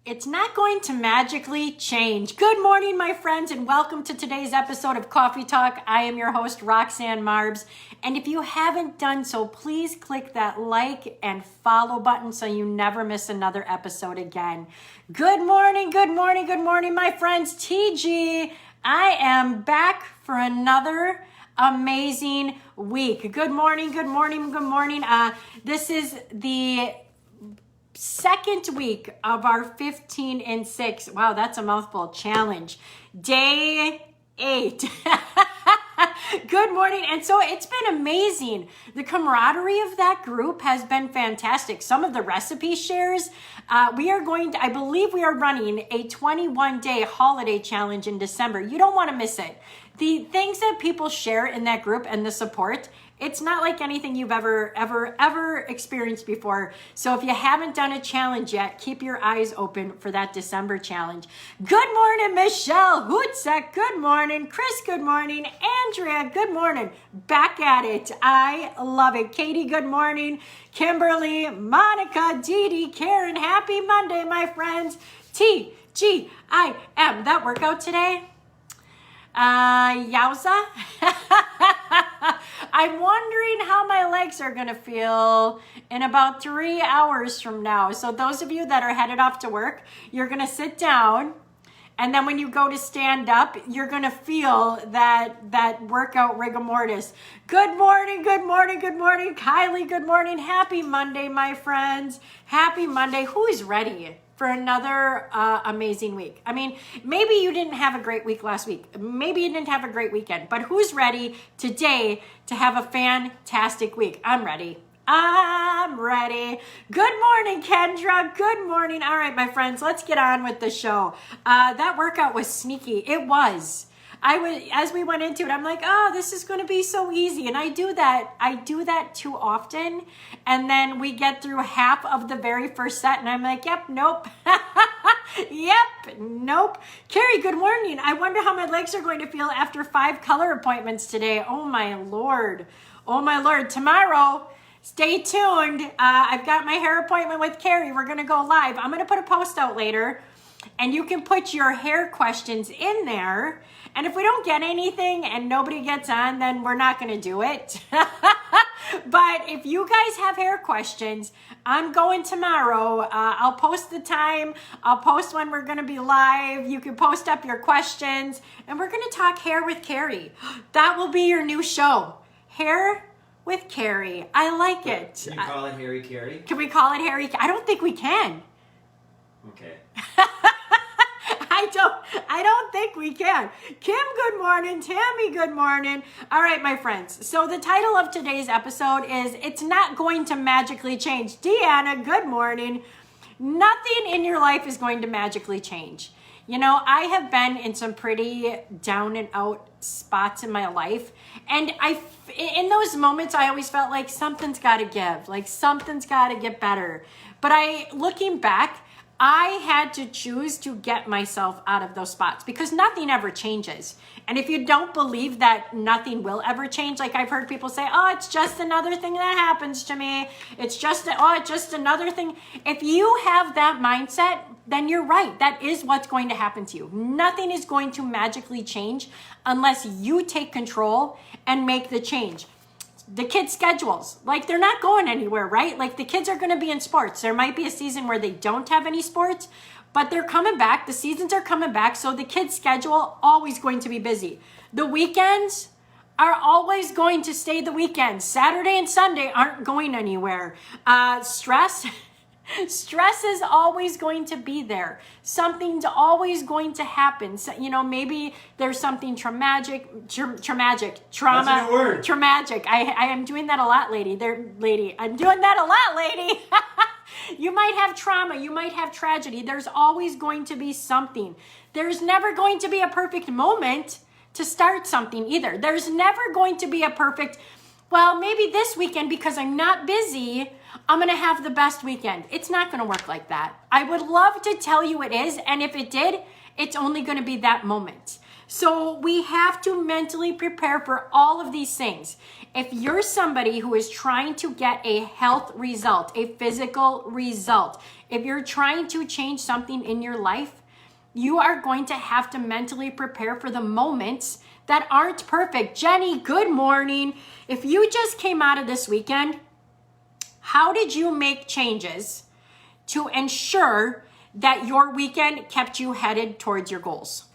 It's not going to magically change. Good morning, my friends, and welcome to today's episode of Coffee Talk. I am your host, Roxanne Marbs. And if you haven't done so, please click that like and follow button so you never miss another episode again. Good morning, good morning, good morning, my friends. TG, I am back for another amazing week. Good morning, good morning, good morning. This is the second week of our 15 and 6. Wow, that's a mouthful. Challenge. Day 8. Good morning. And so it's been amazing. The camaraderie of that group has been fantastic. Some of the recipe shares, I believe we are running a 21-day holiday challenge in December. You don't want to miss it. The things that people share in that group and the support, it's not like anything you've ever experienced before. So if you haven't done a challenge yet, keep your eyes open for that December challenge. Good morning, Michelle Hutzek. Good morning. Chris, good morning. Andrea, good morning. Back at it. I love it. Katie, good morning. Kimberly, Monica, Dee Dee, Karen, happy Monday, my friends. TGIM. That workout today? Yowza. I'm wondering how my legs are going to feel in about 3 hours from now. So those of you that are headed off to work, you're going to sit down. And then when you go to stand up, you're going to feel that workout rigor mortis. Good morning, good morning, good morning. Kylie, good morning. Happy Monday, my friends. Happy Monday. Who is ready for another amazing week? I mean, maybe you didn't have a great week last week. Maybe you didn't have a great weekend. But who's ready today to have a fantastic week? I'm ready. I'm ready. Good morning, Kendra. Good morning. All right, my friends, let's get on with the show. That workout was sneaky. It was. As we went into it, I'm like, oh, this is going to be so easy. And I do that too often. And then we get through half of the very first set and I'm like, yep, nope. Yep, nope. Carrie, good morning. I wonder how my legs are going to feel after 5 color appointments today. Oh my Lord. Oh my Lord. Tomorrow, stay tuned. I've got my hair appointment with Carrie. We're going to go live. I'm going to put a post out later and you can put your hair questions in there. And if we don't get anything and nobody gets on, then we're not going to do it. But if you guys have hair questions, I'm going tomorrow. I'll post the time. I'll post when we're going to be live. You can post up your questions. And we're going to talk hair with Carrie. That will be your new show. Hair with Carrie. I like it. Can you call it Harry Carrie? Can we call it Harry? I don't think we can. Okay. I don't think we can. Kim, good morning. Tammy, good morning. All right, my friends. So the title of today's episode is It's Not Going to Magically Change. Deanna, good morning. Nothing in your life is going to magically change. You know, I have been in some pretty down and out spots in my life. And in those moments, I always felt like something's got to give. Like something's got to get better. But looking back, I had to choose to get myself out of those spots because nothing ever changes. And if you don't believe that nothing will ever change, like I've heard people say, oh, it's just another thing that happens to me. It's just another thing. If you have that mindset, then you're right. That is what's going to happen to you. Nothing is going to magically change unless you take control and make the change. The kids' schedules, like they're not going anywhere, right? Like the kids are going to be in sports. There might be a season where they don't have any sports, but they're coming back. The seasons are coming back. So the kids' schedule always going to be busy. The weekends are always going to stay the weekends. Saturday and Sunday aren't going anywhere. Stress is always going to be there. Something's always going to happen. So, you know, maybe there's something trauma. That's a new word. Traumatic. I am doing that a lot, lady. I'm doing that a lot, lady. You might have trauma. You might have tragedy. There's always going to be something. There's never going to be a perfect moment to start something either. There's never going to be a perfect, well, maybe this weekend because I'm not busy, I'm going to have the best weekend. It's not going to work like that. I would love to tell you it is. And if it did, it's only going to be that moment. So we have to mentally prepare for all of these things. If you're somebody who is trying to get a health result, a physical result, if you're trying to change something in your life, you are going to have to mentally prepare for the moments that aren't perfect. Jenny, good morning. If you just came out of this weekend, how did you make changes to ensure that your weekend kept you headed towards your goals?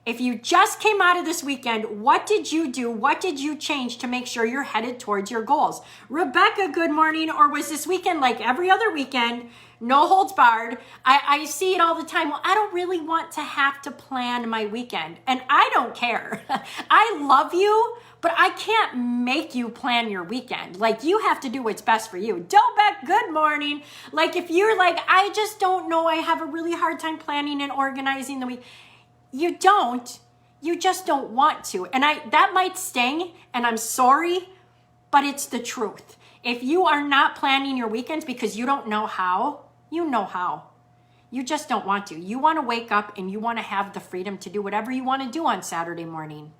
If you just came out of this weekend, what did you do? What did you change to make sure you're headed towards your goals? Rebecca, good morning. Or was this weekend like every other weekend, no holds barred? I see it all the time. Well, I don't really want to have to plan my weekend. And I don't care. I love you, but I can't make you plan your weekend. Like, you have to do what's best for you. Delbeck, good morning. Like, if you're like, I just don't know, I have a really hard time planning and organizing the week. You don't. You just don't want to. And that might sting, and I'm sorry, but it's the truth. If you are not planning your weekends because you don't know how, you know how. You just don't want to. You want to wake up and you want to have the freedom to do whatever you want to do on Saturday morning.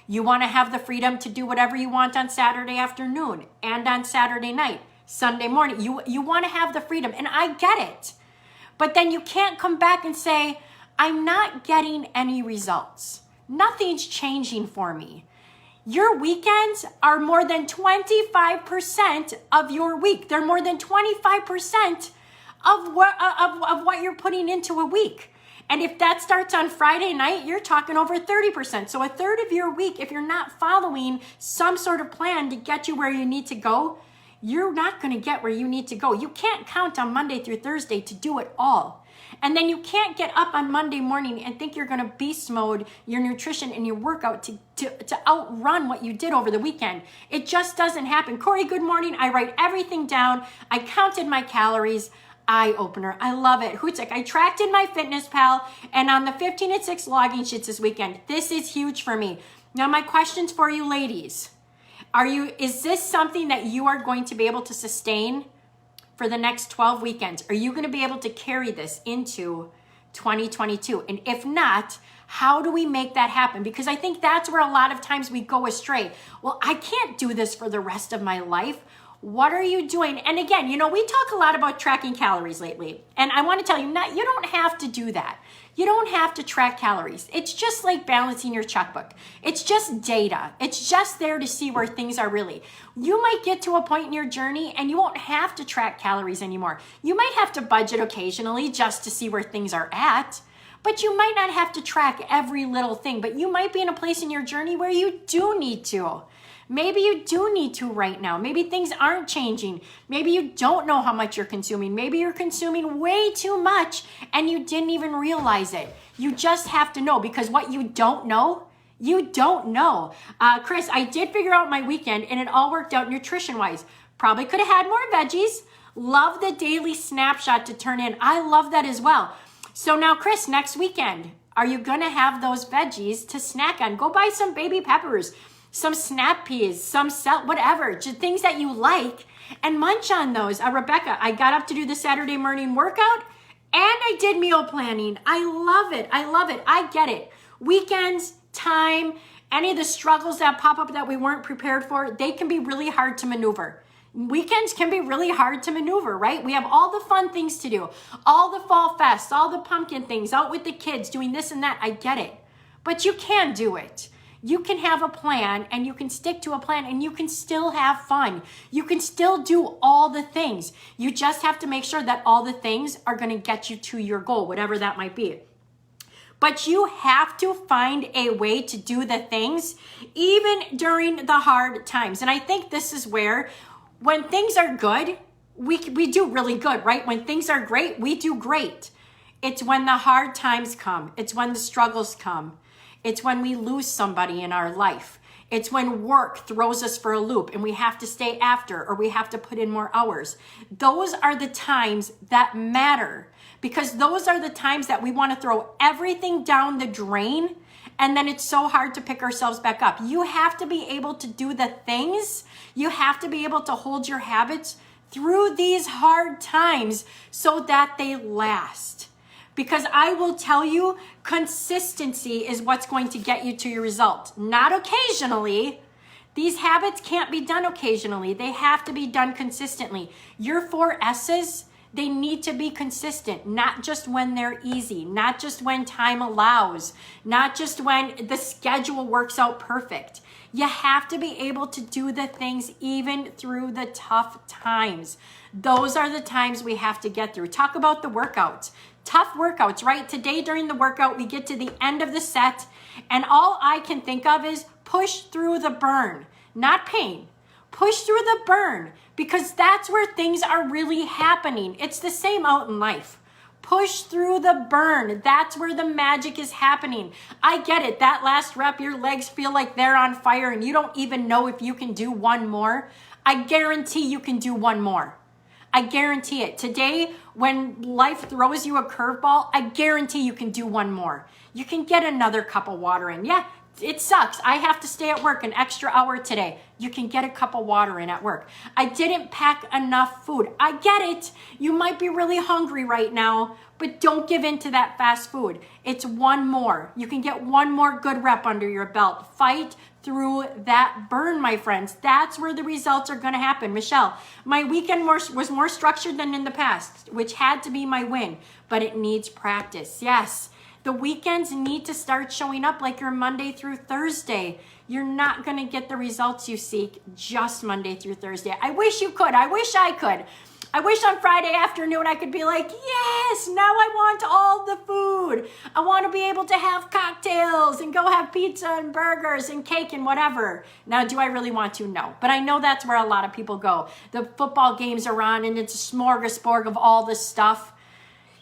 You want to have the freedom to do whatever you want on Saturday afternoon and on Saturday night, Sunday morning. You want to have the freedom, and I get it. But then you can't come back and say, I'm not getting any results. Nothing's changing for me. Your weekends are more than 25% of your week. They're more than 25% of what you're putting into a week. And if that starts on Friday night, you're talking over 30%. So a third of your week, if you're not following some sort of plan to get you where you need to go, you're not going to get where you need to go. You can't count on Monday through Thursday to do it all. And then you can't get up on Monday morning and think you're going to beast mode your nutrition and your workout to outrun what you did over the weekend. It just doesn't happen. Corey, good morning. I write everything down. I counted my calories. Eye opener. I love it. Hootsick, I tracked in my MyFitnessPal and on the 15 at 6 logging sheets this weekend. This is huge for me. Now, my questions for you ladies. Is this something that you are going to be able to sustain for the next 12 weekends? Are you going to be able to carry this into 2022? And if not, how do we make that happen? Because I think that's where a lot of times we go astray. Well, I can't do this for the rest of my life. What are you doing? And again, we talk a lot about tracking calories lately. And I want to tell you, you don't have to do that. You don't have to track calories. It's just like balancing your checkbook. It's just data. It's just there to see where things are really. You might get to a point in your journey and you won't have to track calories anymore. You might have to budget occasionally just to see where things are at. But you might not have to track every little thing. But you might be in a place in your journey where you do need to. Maybe you do need to right now. Maybe things aren't changing. Maybe you don't know how much you're consuming. Maybe you're consuming way too much and you didn't even realize it. You just have to know, because what you don't know, you don't know. Chris, I did figure out my weekend and it all worked out nutrition-wise. Probably could have had more veggies. Love the daily snapshot to turn in. I love that as well. So now, Chris, next weekend, are you going to have those veggies to snack on? Go buy some baby peppers, some snap peas, some whatever, just things that you like, and munch on those. Rebecca, I got up to do the Saturday morning workout and I did meal planning. I love it. I love it. I get it. Weekends, time, any of the struggles that pop up that we weren't prepared for, they can be really hard to maneuver. Weekends can be really hard to maneuver, right? We have all the fun things to do, all the fall fests, all the pumpkin things, out with the kids, doing this and that. I get it. But you can do it. You can have a plan and you can stick to a plan and you can still have fun. You can still do all the things. You just have to make sure that all the things are going to get you to your goal, whatever that might be. But you have to find a way to do the things even during the hard times. And I think this is where, when things are good, we do really good, right? When things are great, we do great. It's when the hard times come. It's when the struggles come. It's when we lose somebody in our life. It's when work throws us for a loop and we have to stay after, or we have to put in more hours. Those are the times that matter, because those are the times that we want to throw everything down the drain, and then it's so hard to pick ourselves back up. You have to be able to do the things. You have to be able to hold your habits through these hard times so that they last. Because I will tell you, consistency is what's going to get you to your result, not occasionally. These habits can't be done occasionally. They have to be done consistently. Your 4 S's, They need to be consistent, not just when they're easy, not just when time allows, not just when the schedule works out perfect. You have to be able to do the things even through the tough times. Those are the times we have to get through. Talk about the workouts. Tough workouts, right? Today during the workout, we get to the end of the set, and all I can think of is push through the burn, not pain. Push through the burn, because that's where things are really happening. It's the same out in life. Push through the burn. That's where the magic is happening. I get it. That last rep, your legs feel like they're on fire and you don't even know if you can do one more. I guarantee you can do one more. I guarantee it. Today, when life throws you a curveball, I guarantee you can do one more. You can get another cup of water in. Yeah, it sucks. I have to stay at work an extra hour today. You can get a cup of water in at work. I didn't pack enough food. I get it. You might be really hungry right now, but don't give in to that fast food. It's one more. You can get one more good rep under your belt. Fight through that burn, my friends. That's where the results are going to happen. Michelle, my weekend was more structured than in the past, which had to be my win, but it needs practice. Yes. The weekends need to start showing up like your Monday through Thursday. You're not going to get the results you seek just Monday through Thursday. I wish you could. I wish I could. I wish on Friday afternoon I could be like, yes, now I want all the food. I want to be able to have cocktails and go have pizza and burgers and cake and whatever. Now, do I really want to? No. But I know that's where a lot of people go. The football games are on and it's a smorgasbord of all this stuff.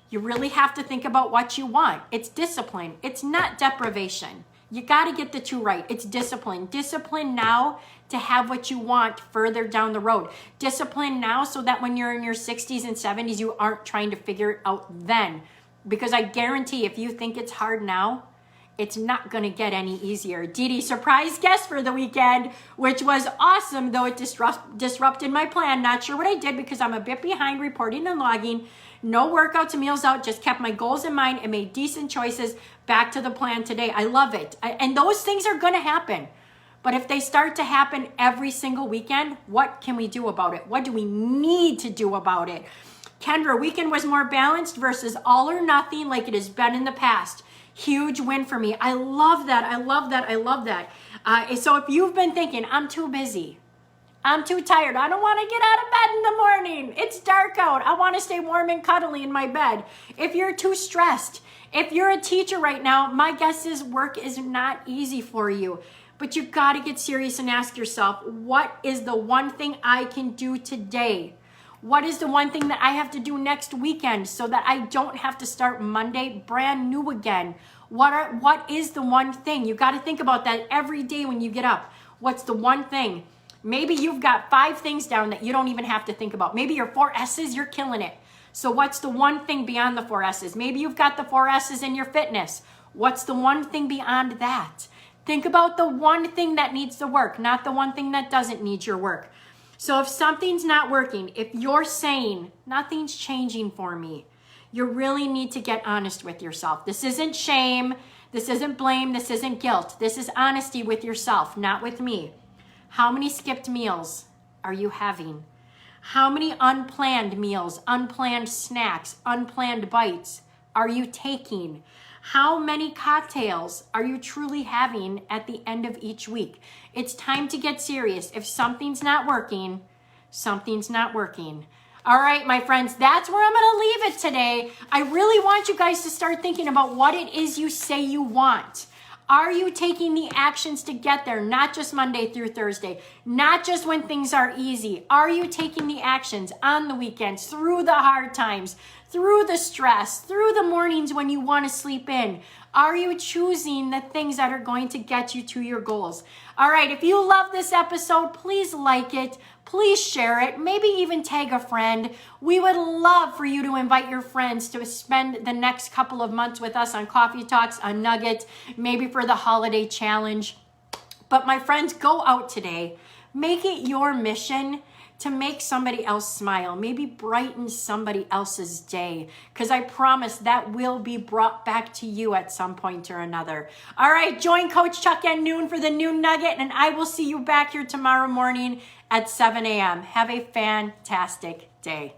You really have to think about what you want. It's discipline. It's not deprivation. You got to get the two right. It's discipline. Discipline now to have what you want further down the road. Discipline now so that when you're in your 60s and 70s, you aren't trying to figure it out then. Because I guarantee if you think it's hard now, it's not going to get any easier. Dee Dee, surprise guest for the weekend, which was awesome, though it disrupted my plan. Not sure what I did because I'm a bit behind reporting and logging. No workouts and meals out, just kept my goals in mind and made decent choices. Back to the plan today. I love it. And those things are going to happen. But if they start to happen every single weekend, what can we do about it? What do we need to do about it? Kendra, weekend was more balanced versus all or nothing like it has been in the past. Huge win for me. I love that. I love that. I love that. So if you've been thinking, I'm too busy, I'm too tired, I don't want to get out of bed in the morning, it's dark out, I want to stay warm and cuddly in my bed. If you're too stressed, if you're a teacher right now, my guess is work is not easy for you. But you've got to get serious and ask yourself, what is the one thing I can do today? What is the one thing that I have to do next weekend so that I don't have to start Monday brand new again? What is the one thing? You got to think about that every day when you get up. What's the one thing? Maybe you've got 5 things down that you don't even have to think about. Maybe your 4 S's, you're killing it. So what's the one thing beyond the 4 S's? Maybe you've got the 4 S's in your fitness. What's the one thing beyond that? Think about the one thing that needs the work, not the one thing that doesn't need your work. So if something's not working, if you're saying nothing's changing for me, you really need to get honest with yourself. This isn't shame. This isn't blame. This isn't guilt. This is honesty with yourself, not with me. How many skipped meals are you having? How many unplanned meals, unplanned snacks, unplanned bites are you taking? How many cocktails are you truly having at the end of each week? It's time to get serious. If something's not working, something's not working. All right, my friends, that's where I'm going to leave it today. I really want you guys to start thinking about what it is you say you want. Are you taking the actions to get there? Not just Monday through Thursday, not just when things are easy. Are you taking the actions on the weekends, through the hard times, through the stress, through the mornings when you want to sleep in? Are you choosing the things that are going to get you to your goals? All right, if you love this episode, please like it. Please share it. Maybe even tag a friend. We would love for you to invite your friends to spend the next couple of months with us on Coffee Talks, on Nugget, maybe for the holiday challenge. But my friends, go out today. Make it your mission to make somebody else smile, maybe brighten somebody else's day, because I promise that will be brought back to you at some point or another. All right, join Coach Chuck at noon for the Noon Nugget, and I will see you back here tomorrow morning at 7 a.m. Have a fantastic day.